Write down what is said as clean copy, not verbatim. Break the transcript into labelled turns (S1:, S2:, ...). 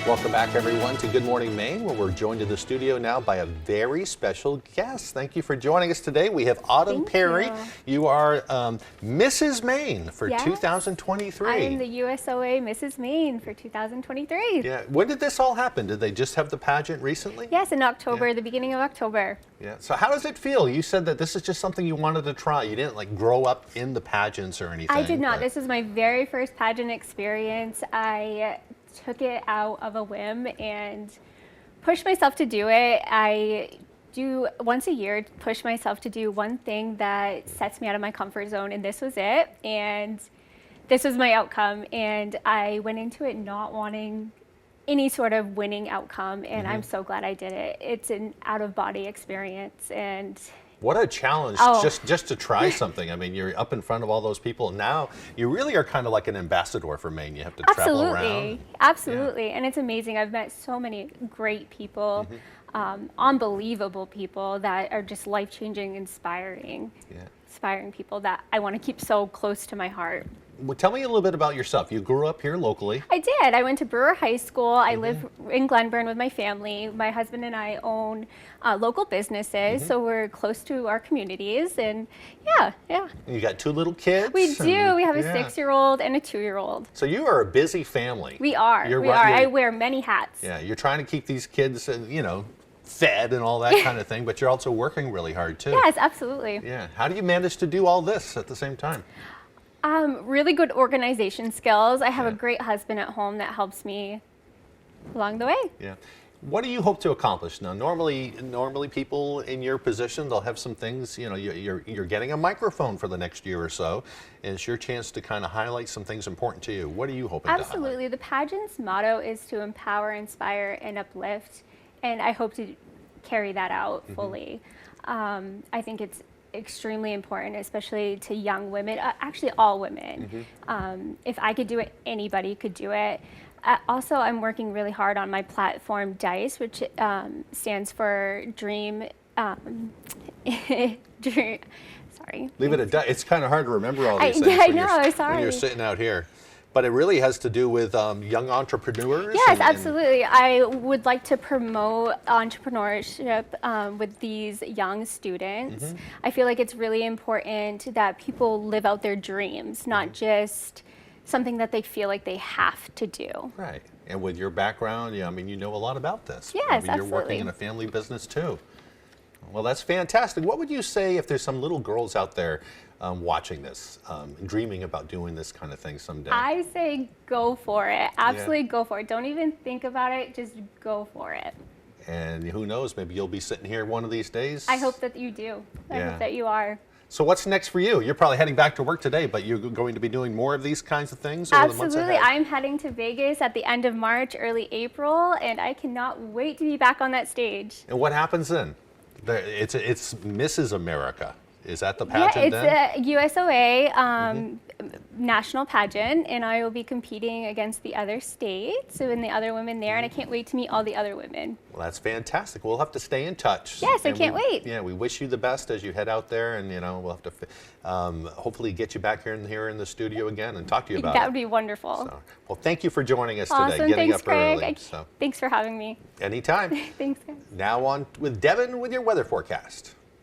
S1: Welcome back, everyone, to Good Morning Maine, where we're joined in the studio now by a very special guest. Thank you for joining us today. We have Autumn Perry. You are Mrs. Maine for 2023.
S2: I am the USOA Mrs. Maine for 2023.
S1: Yeah. When did this all happen? Did they just have the pageant recently?
S2: Yes, in October, the beginning of October.
S1: Yeah. So how does it feel? You said that this is just something you wanted to try. You didn't like grow up in the pageants or anything.
S2: I did not. This is my very first pageant experience. I took it out of a whim and pushed myself to do it. I do once a year push myself to do one thing that sets me out of my comfort zone, and this was it. And this was my outcome. And I went into it not wanting any sort of winning outcome, and I'm so glad I did it. It's an out-of-body experience, and
S1: what a challenge just to try something. I mean, you're up in front of all those people. Now you really are kind of like an ambassador for Maine. You have to travel around.
S2: Absolutely. And it's amazing. I've met so many great people, unbelievable people that are just life-changing, inspiring people that I want to keep so close to my heart.
S1: Well, tell me a little bit about yourself. You grew up here locally.
S2: I did. I went to Brewer High School. I live in Glenburn with my family. My husband and I own local businesses, so we're close to our communities. And yeah.
S1: You got two little kids?
S2: We do. We have a 6-year-old and a 2-year-old.
S1: So you are a busy family.
S2: We are. I wear many hats.
S1: Yeah, you're trying to keep these kids, fed and all that kind of thing, but you're also working really hard too.
S2: Yes, absolutely.
S1: Yeah. How do you manage to do all this at the same time?
S2: Really good organization skills. I have a great husband at home that helps me along the way. Yeah.
S1: What do you hope to accomplish now? Normally people in your position, they'll have some things, you're getting a microphone for the next year or so, and it's your chance to kind of highlight some things important to you. What are you hoping to highlight?
S2: Absolutely. The pageant's motto is to empower, inspire, and uplift, and I hope to carry that out fully. I think it's extremely important, especially to young women, actually all women. If I could do it, anybody could do it. Also, I'm working really hard on my platform, DICE, which stands for Dream, Dream, sorry.
S1: Leave it at DICE. It's kind of hard to remember all these things when you're sitting out here. But it really has to do with young entrepreneurs?
S2: Yes, absolutely. I would like to promote entrepreneurship with these young students. I feel like it's really important that people live out their dreams, not just something that they feel like they have to do.
S1: Right. And with your background, I mean, you know a lot about this.
S2: Yes,
S1: You're working in a family business too. Well, that's fantastic. What would you say if there's some little girls out there watching this, dreaming about doing this kind of thing someday?
S2: I say go for it. Absolutely go for it. Don't even think about it. Just go for it.
S1: And who knows, maybe you'll be sitting here one of these days.
S2: I hope that you do. I hope that you are.
S1: So what's next for you? You're probably heading back to work today, but you're going to be doing more of these kinds of things over the months ahead?
S2: Absolutely. I'm heading to Vegas at the end of March, early April, and I cannot wait to be back on that stage.
S1: And what happens then? It's Mrs. America. Is that the pageant then?
S2: Yeah, it's a USOA national pageant, and I will be competing against the other states and the other women there, and I can't wait to meet all the other women.
S1: Well, that's fantastic. We'll have to stay in touch.
S2: Yes, I can't wait.
S1: Yeah, we wish you the best as you head out there, and we'll have to hopefully get you back here in the studio again and talk to you about it.
S2: That would be wonderful.
S1: So, well, thank you for joining us
S2: today.
S1: Getting
S2: Thanks,
S1: up
S2: Craig.
S1: early.
S2: Thanks for having me.
S1: Anytime.
S2: Thanks, guys.
S1: Now on with Devin with your weather forecast.